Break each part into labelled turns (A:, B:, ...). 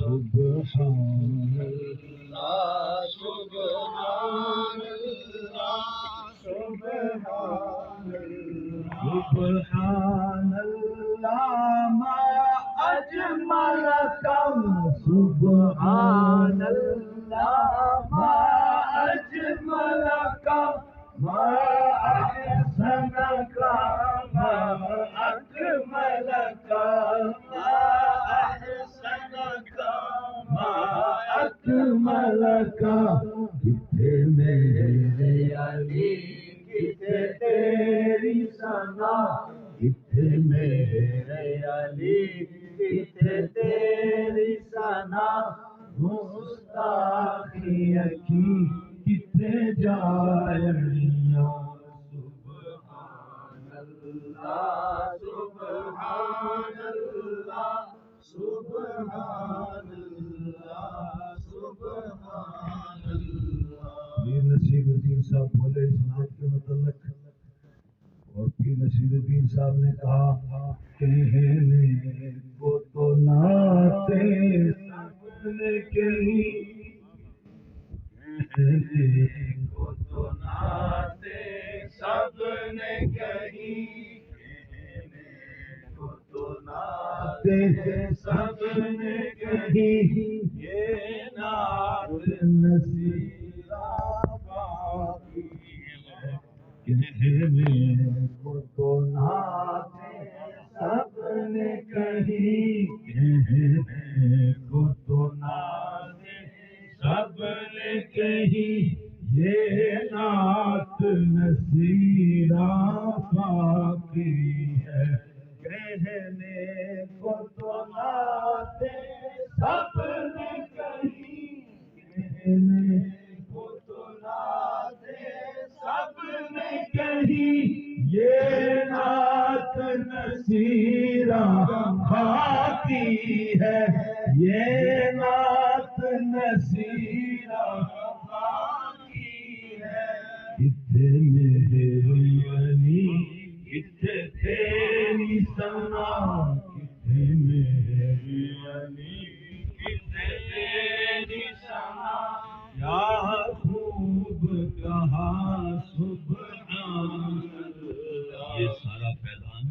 A: سبحان اللہ سبحان اللہ سبحان اللہ سبحان اللہ ما اجملک سبحان اللہ ما اجملک ما احسنک ما اکملک ما احسنک ما اکملک کتنے میرے علی کتنے تیری ثنا کتنے میرے علی کتنے تیری ثنا مستاخی کی کتنے جائیاں سبحان اللہ سبحان اللہ سبحان اللہ سبحان اللہ۔ میر نصیر الدین صاحب بولے اسناد کے متعلق، اور پیر نصیر الدین صاحب نے کہا کہنے کو تو ناتے سب نے کہی، کہنے کو تو ناتے سب نے کہی، کہنے کو تو ناتے سب نے کہی، یہ نعت نصیرہ باقی ہے، کہنے کو تو ناتے سب نے کہی، کہنے کو تو ناتے سب نے کہی، یہ نعت نصیرہ باقی ہے، کہنے کو تو ناتے سب نے کہی، کہنے کو تو ناتے سب نے کہی، یہ نعت نصیرہ باقی ہے، یہ نعت نصیرہ باقی ہے، کتنے میرے علی کتنے تیری ثنا کتنے میرے علی کتنے تیری ثنا، یا خوب کہا سبحان اللہ۔ یہ سارا فیضان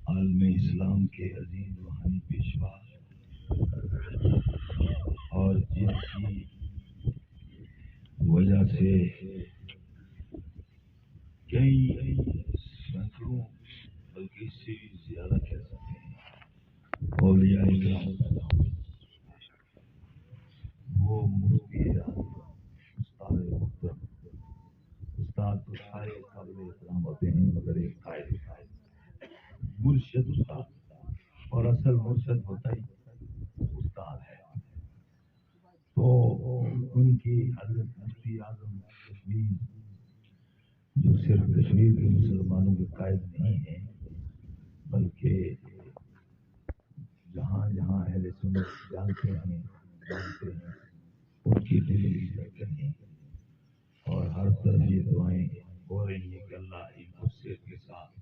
A: عالم اسلام کے عظیم روحانی پیشوا اور جن کی وجہ سے کئی سینکڑوں بلکہ اس سے بھی زیادہ کہہ سکتے ہیں اولیاء کرام پیدا ہوئے، وہ مفتی استاد محترم استاد تو سارے قابل احترام ہوتے ہیں، مگر ایک قائد مرشد استاد، اور اصل مرشد ہوتا ہی استاد ہے۔ تو ان کی حضرت مفتی اعظم کشمیر جو صرف کشمیر کے مسلمانوں کے قائد نہیں ہیں بلکہ جہاں جہاں اہل سنت جانتے ہیں ان کی دلی دھڑکن ہیں، اور ہر طرف یہ دعائیں ہو رہی ہیں کہ اللہ ان کو صحت کے ساتھ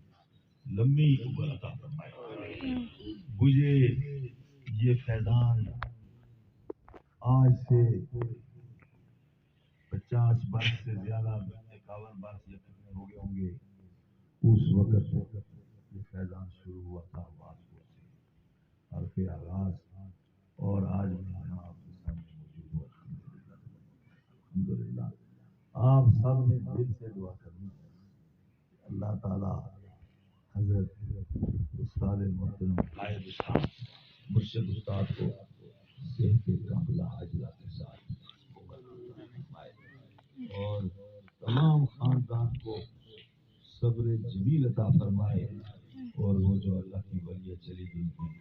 A: لمبی عمر عطا فرمائے۔ مجھے یہ فیضان آج سے 50 برس سے زیادہ 51 برس یقین ہو گئے ہوں گے، اس وقت یہ فیضان شروع ہوا تھا واسطے سے حرف آغاز، اور آج میں یہاں آپ کے سامنے موجود ہوں۔ الحمدللہ آپ سب نے دل سے دعا کرنی ہے، اللہ تعالیٰ حضرت استاد محترم قائد اسلام مرشد استاد کو صحت کاملہ عاجلہ کے ساتھ اور تمام خاندان کو صبر جمیل عطا فرمائے، اور وہ جو اللہ کی ولیہ چلی گئی ہیں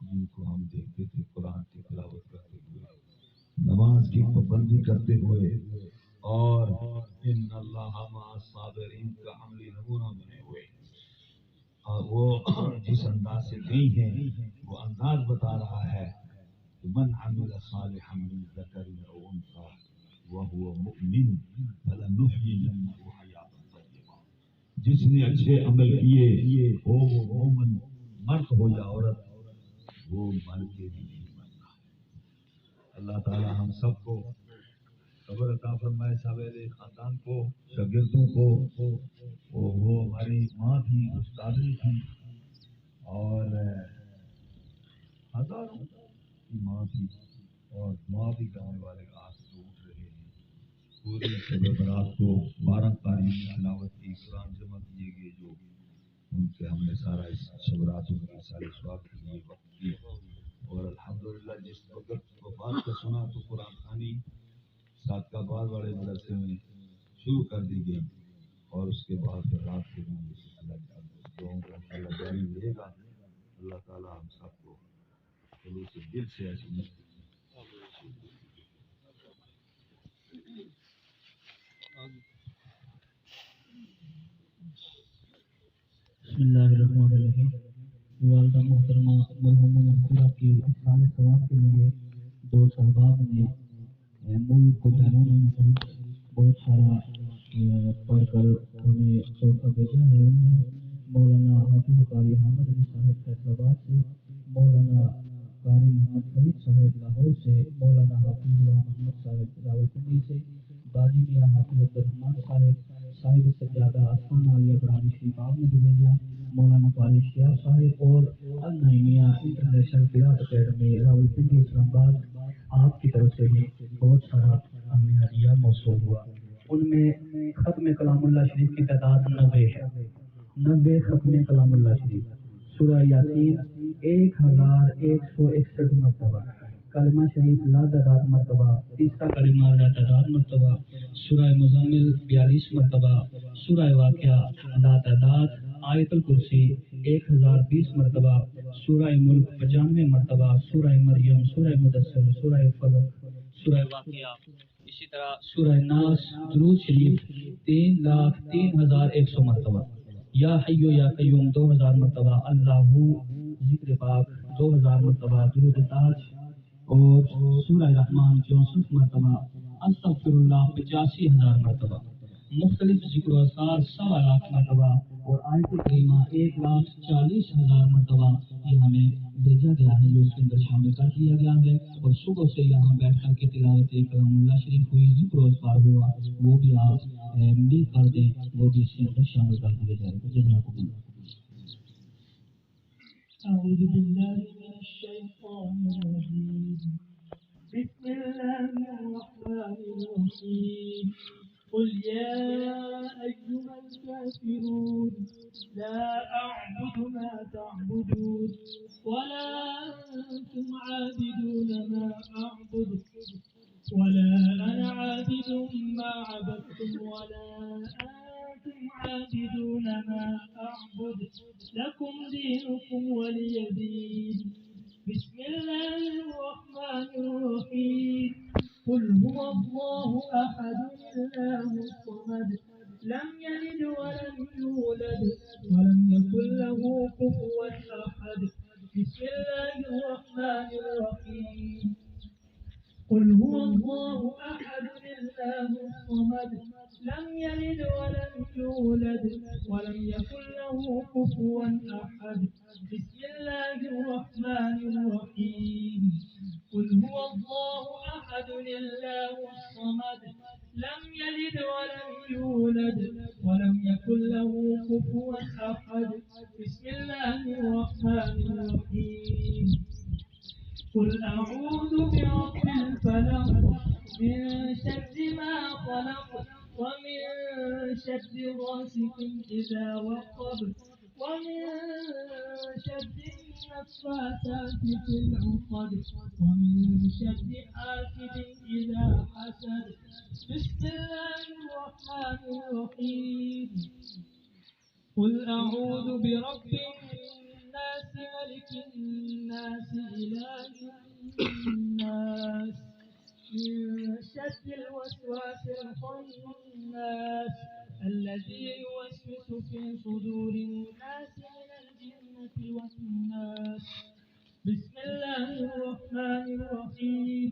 A: جن کو ہم دیکھتے تھے قرآن کی تلاوت کرتے ہوئے، نماز کی پابندی کرتے ہوئے، اور ان اللہ مع الصابرین کا عملی نمونہ بنے ہوئے، اور وہ جس انداز سے گئی ہیں وہ انداز بتا رہا ہے کہ من عمل صالحا من ذکر او انثى وهو مؤمن فلنحيينه حیاة طیبہ، جس نے اچھے عمل کیے ہو وہ مومن مرد ہو یا عورت، وہ مر کے بھی نہیں مرتا. اللہ تعالی ہم سب کو صبر عطا فرمائے. سویرے خاندان کو، شاگردوں کو. وہ ہماری ماں تھی، استادی تھی، اور ہزاروں کی ماں تھی، اور دعا بھی کرنے والے آج تو اٹھ رہے ہیں. پوری شب برات کو 12 قاری تلاوت کی، قرآن جمع کیے گئے جو ان کے ہم نے سارا اس شب رات ان کے سارے سواب کے لیے وقت کی. اور الحمدللہ جس وقت وفات کا سنا تو قرآن خوانی صادقہ آباد والے مدرسے میں شروع کر دی گئی، اور اس کے بعد پھر رات کو بھی یہ سلسلہ دعاؤں کا انشاءاللہ جاری رہے گا. اللہ تعالی ہم سب کو خلوص دل سے ایسی مشکل
B: بسم اللہ الرحمن الرحیم. والدہ محترمہ مرحومہ مغفورہ کی احسان ثواب کے لیے دو صحباب نے ملک کو بیرون ملک بہت سارا پڑھ کر ہمیں تحفہ بھیجا ہے. ان میں مولانا حافظ قاری حامد علی صاحب فیصل آباد سے، مولانا قاری محمد فرید صاحب لاہور سے، مولانا حافظ غلام محمد صاحب راولپنڈی سے، باجی میاں حافظ عبدالرحمان صاحب سجادہ آسمان عالیہ برانی شریف آپ نے جو بھیجا، مولانا قاری شیاب صاحب اور النعیمیہ انٹرنیشنل قرأت اکیڈمی راولپنڈی اسلام آباد آپ کی طرف سے بھی بہت سارا ہمیں ہدیہ موصول ہوا. ان میں ختم کلام اللہ شریف کی تعداد 90 ہے. 90 ختم کلام اللہ شریف، سورہ یاسین 1161 مرتبہ، کلمہ شریف لاتعداد مرتبہ، تیسرا کلمہ لاتعداد مرتبہ، سورہ مزمل 42 مرتبہ، سورہ واقعہ لاتعداد، آیت الکرسی 1020 مرتبہ، سورہ ملک 95 مرتبہ، سورہ مریم، سورہ مدثر، سورہ فلق، سورہ واقعہ، اسی طرح سورہ ناس، درود شریف 3,03,100 مرتبہ، یا حیو یا قیوم 2000 مرتبہ، اللہ ذکر پاک 2000 مرتبہ، درود تاج اور سورہ رحمان 64 مرتبہ، استغفر اللہ 85,000 مرتبہ، مختلف ذکر و اذکار 1.25 مرتبہ، اور آیت کریمہ 1,40,000 مرتبہ یہ ہمیں بھیجا گیا ہے، جو اس کے اندر شامل کر دیا گیا ہے. اور صبح سے یہاں بیٹھ کر کے تلاوت کلام اللہ شریف ہوئی، ذکر و اذکار ہوا، وہ بھی آپ مل کر دیں، وہ بھی اس کے اندر شامل کر دیا جائے گا. جزاکم اللہ.
C: أعوذ بالله من الشيطان الرجيم. بسم الله الرحمن الرحيم. قل يا أيها الكافرون لا أعبد ما تعبدون ولا أنتم عابدون ما أعبد ولا أنا عابد ما عبدتم ولا أنتم عابدون ما أعبد لكم دينكم ولي دين. بسم الله الرحمن الرحيم. قل هو الله أحد الله الصمد لم يلد ولم يولد ولم يكن له كفوا أحد. بسم الله الرحمن الرحيم. قل هو الله أحد الله الصمد لم يلد ولم يولد ولم يكن له كفوا أحد. بسم الله الرحمن الرحيم. قل هو الله أحد الله الصمد لم يلد ولم يولد ولم يكن له كفوا أحد. بسم الله الرحمن الرحيم. قل أعوذ برب الفلق من شر ما خلق ومن شر غاسق إذا وقب ومن شر النفاثات في العقد ومن شر حاسد إذا حسد. بسم الله الرحمن الرحيم. قل أعوذ برب الناس ملك الناس إله الناس من شر الوسواس الخناس الذي يوسوس في صدور الناس من الجنة والناس. بسم الله الرحمن الرحيم.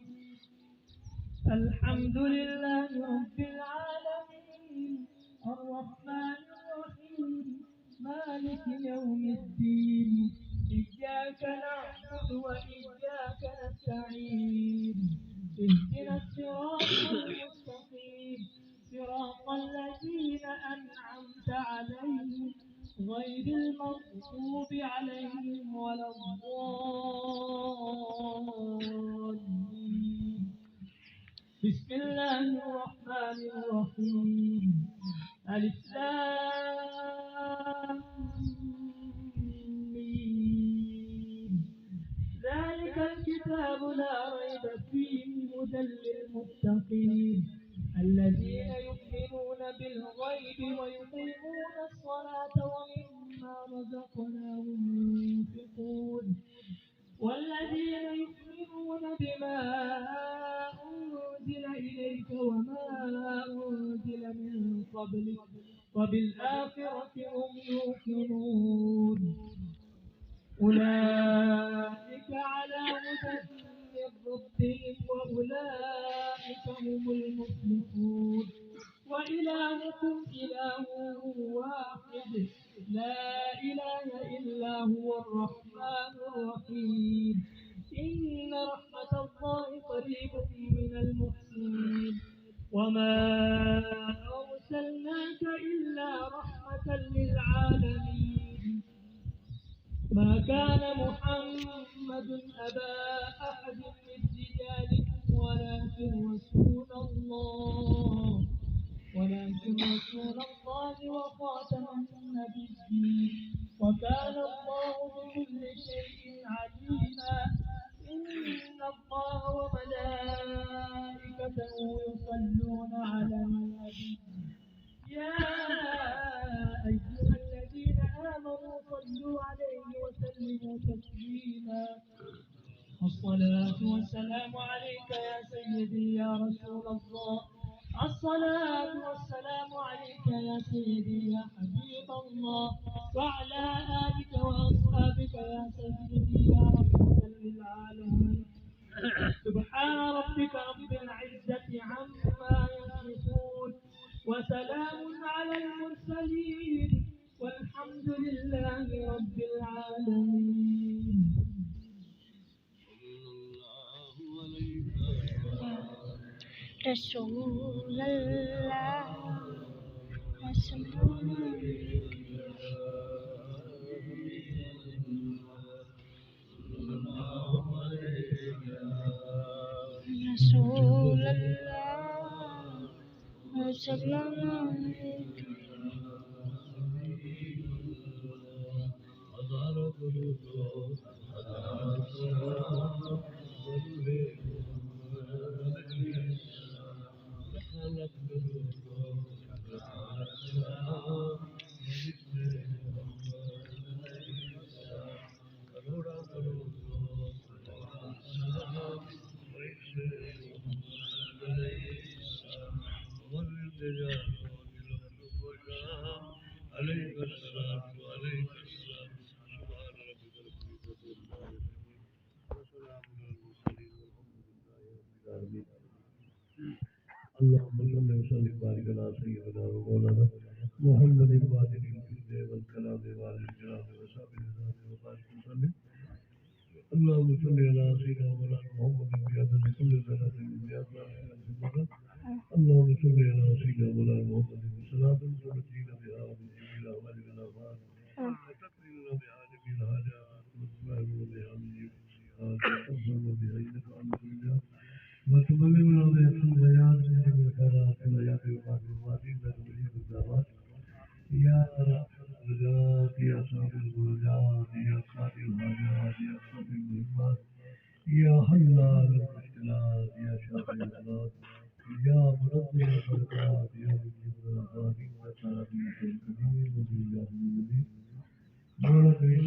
C: الحمد لله رب العالمين الرحمن الرحيم مالك يوم الدين. إياك نعبد وإياك نستعين اهدنا الصراط المستقيم صراط الذين أنعمت عليهم غير المغضوب عليهم ولا الضالين. بسم الله الرحمن الرحيم. ألف لام ميم. ذلك الكتاب لا ريب فيه هدى للمتقين الذين يؤمنون بالغيب ويقيمون الصلاة ومما رزقناهم ينفقون والذين يؤمنون بما أنزل إليك وما أنزل من قبلك وبالآخرة هم يوقنون أولئك على هدى من ربهم وأولئك هم المفلحون. وإلهكم إله واحد لا إله إلا هو الرحمن الرحيم. إن رحمة الله قريب من المحسنين. وما أرسلناك إلا رحمة للعالمين. ما كان محمد أبا أحد من رجالكم ولكن رسول الله وخاتم النبيين وكان الله بكل شيء عليما. إن الله وملائكته يصلون على النبي يا أيها الذين آمنوا صلوا عليه وسلموا تسليما. الصلاة والسلام عليك يا سيدي يا رسول الله. الصلاة والسلام عليك يا سيدي يا حبيب الله وعلى آلك وأصحابك يا سيدي يا رحمة للعالمين. سبحان ربك رب العزة عما يصفون وسلام على المرسلين والحمد لله رب العالمين.
D: رسول الله رسول الله وسلم عليك.
A: عليك الصلاة وعليك السلام. سبحان ربك رب العزة عما يصفون وسلام على المرسلين والحمد لله رب العالمين. اللهم صل وسلم وبارك على سيدنا ومولانا محمد الفاتح الجود والكلام والكرام وصحبه وبارك وسلم. اللهم صل على سيدنا ومولانا محمد بعدد كل ذرة من ذرة. اللهم صل على سيدنا ومولانا محمد بصلاة تنجينا بها من جميع الأعمال والآفات وتكفينا بها جميع الحاجات وتبلغنا بها من جميع السيئات وتحفظنا بها إنك أنت الجليل وتبلغنا بها الخيرات من جميع الخيرات والآيات والمعلومات إنك مجيب الدعوات يا رحمة الرجاء يا صاحب الدرجات يا قاضي الحاجات يا قاضي المهمات يا حلال المشكلات يا شافي الأمراض يا منظم الخلقات يا مجيب الأخبار إنك على كل شيء قدير وبالله المؤمنين. مولا كريم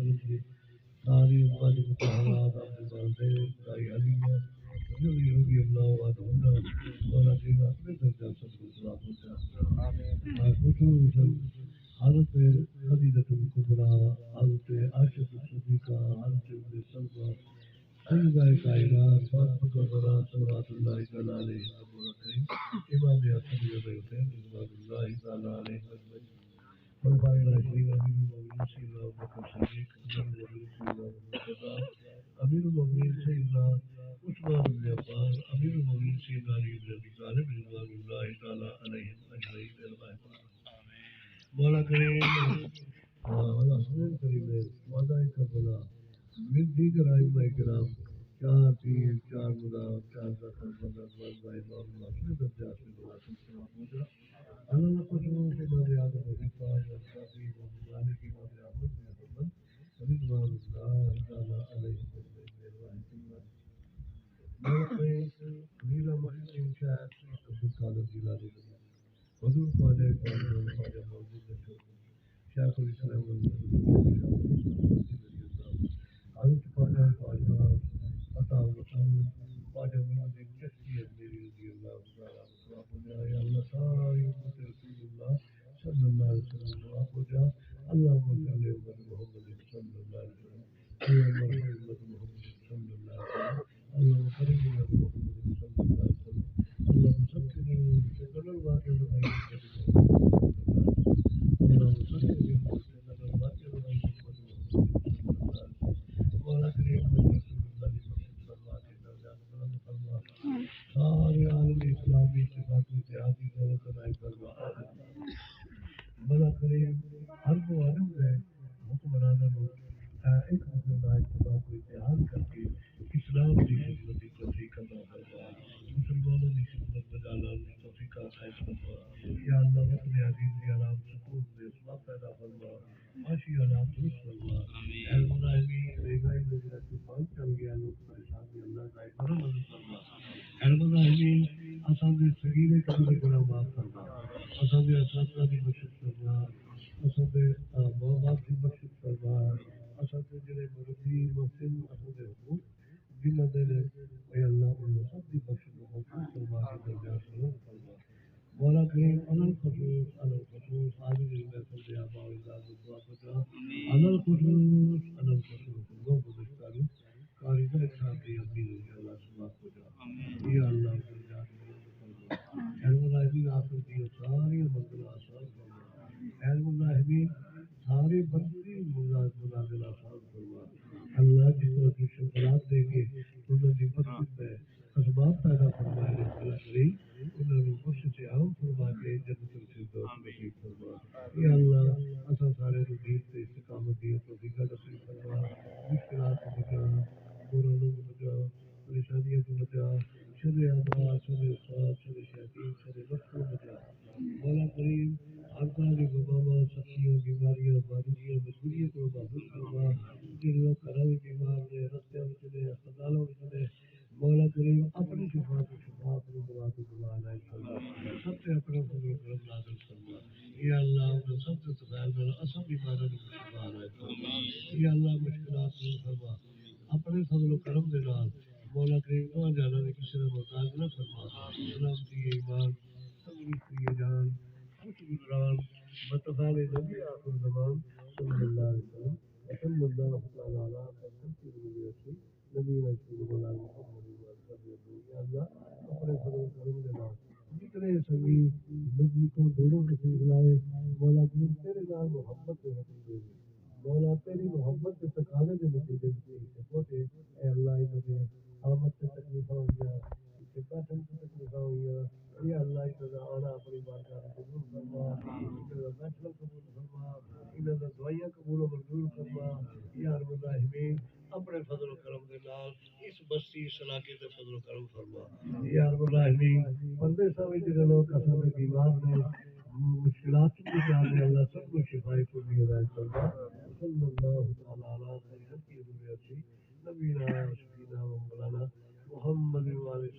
E: وسلم کی ساری ازواج مطہرات آپ کے والدین دائی علیہ رضی اللہ عنہ مولا کریم اپنے درجہ سب کو سلام پہنچا خصوصاً حضرت خدیجۃ الکبریٰ حضرت عائشہ الصدیقہ حضرت ابن سلمہ سیدہ کائنات فاطمہ الزہرا صلوات اللہ تعالی علیہا مولا کریم امام حسن ابن حسین رضوان اللہ تعالی علیہ اجمعین خلفاء راشدین امیر المؤمنین سیدنا ابوبکر صدیق امیر المؤمنین سیدنا عثمان بن عفان امیر المؤمنین سیدنا علی بن ابی طالب رضوان اللہ تعالی علیہم اجمعین مولا کریم حسنین کریم وعدہ کربلا من دیگر ائمہ کرام چار پیر چار مدار چار زخم مدد وزبائی امام اپنے درجات سے مناسب ثواب ہو جا اللہ خصوص امام اعظم وظیفہ شافعی امام مالک امام احمد بن حنبل رضوان اللہ تعالی علیہ میرا محسن شاید عبد القادر جیلانی حضور خواجہ پاک خواجہ موجود ہے شیخ الاسلام حضرت خواجہ خواجہ عطا خواجہ محمد چشتی اجمیری رضی اللہ تعالیٰ عنہ یا اللہ ساری امت رسول اللہ صلی اللہ علیہ وسلم معاف ہو جا اللہم صلی علی محمد صلی اللہ علیہ وسلم یا امت محمد صلی اللہ علیہ وسلم اللہم کریم محمد صلی اللہ علیہ وسلم اللہم سکر سکر الواقع اللہم سکر سکر الواقع مولا کریم رسول اللہ صلی اللہ علیہ وسلم سارے عالم اسلامی اتفاق اتحادی دولت عنائی فرما مولا کریم ہر کو عالم ہے حکمرانہ لوگ ایک دوسرے اتفاق اتحاد کر کے اسلام کی خدمت توفیق عطا فرما مسلمانوں کی خدمت بجانا توفیق عطا فرما یا اللہ وطن عزیز کے آرام سکون میں اسباب پیدا فرما معاشی حالات درست فرما اے مراہمی ریگائی نظرہ طوفان چل گیا لوگ پریشان بھی اللہ کا ایک بڑا مدد فرما اے مراہمی اساں دے صغیرے کبیرے گناہ معاف فرما اساں دے اساتذہ کی بخشش فرما اساں دے ماں باپ کی بخشش فرما اساں دے جڑے مربی محسن اساں دے حقوق جنہاں دے نے اے اللہ انہاں سب دی بخشش محفوظ فرما کے درجات بلند فرما مولا کریم انل خصوص عالم محفل دے آبا و اجداد و دعا بجا انل خصوص وہ گزشتہ قاعدہ صاحب کی اپنی اللہ سبحانہ بجا یا اللہ درجات بلند فرما علم الراحمین آخر دی ساری منزل آسان فرما علم الراحمین سارے بندی منازل آسان فرما اللہ جس طرح کی شکرات دیں گے انہوں نے مسجد میں اسباب پیدا فرمائے اللہ کریم انہوں نے مسجد سے عام فرما کے جنت الفردوس نصیب فرما یا اللہ اساں سارے دین سے استقامت دی توفیق نصیب فرما مشکلات کو بچا برائیوں کو بچا پریشانیوں کو بچا شر اعداء شر افساد شر شیاطین شر نفس کو بچا مولا کریم ہر طرح کی وباواں سختیاں بیماریاں بارشیاں مجبوریوں کو محفوظ فرما جن لوگ گھروں میں بیمار نے رستوں میں چلے اسپتالوں میں چلے مولا کریم اپنی شفا کو شفا اپنی دعا کو دعا عنایت فرما سب سے اپنا فضل و کرم نازل فرما یا اللہ ان سب سے تفعیل میں اصل بیماروں کو شفا عنایت فرما یا اللہ مشکلات دور فرما اپنے فضل و کرم دے نال مولا کریم تو جانا نے کسی نے محتاج نہ فرما سلامتی ایمان تندرستی جان خوش گزران بتفعال نبی آخر زمان صلی اللہ علیہ وسلم وصلی اللہ تعالی علی خیر نبی رسول اللہ محمد یا اللہ اپنے فضل و کرم کے نام جتنے سبھی نزدیکوں دونوں کے سلسلے مولا کریم تیرے نام محبت کے نتیجے میں مولا تیری محبت کے تقاضے کے نتیجے میں پہنچے اے اللہ انہیں آمد سے تکلیفیں ہوئی اسے بیٹھن سے تکلیفیں ہوئی یا اللہ انہیں آنا اپنی بارگاہ میں قبول فرما انہیں بیٹھنا قبول فرما انہیں دعائیاں قبول و منظور فرما یا رب الراحمین اپنے فضل و کرم کے نال اس بستی اس علاقے سے فضل و کرم فرما یا رب الراحمین بندے سب جڑے لوگ اصل میں بیمار نے مشکلات کی جانے اللہ سب کو شفائی کو بھی ہدایت فرما صلی اللہ تعالی علی خیر نبینا شفینا و مولانا محمد و علیہ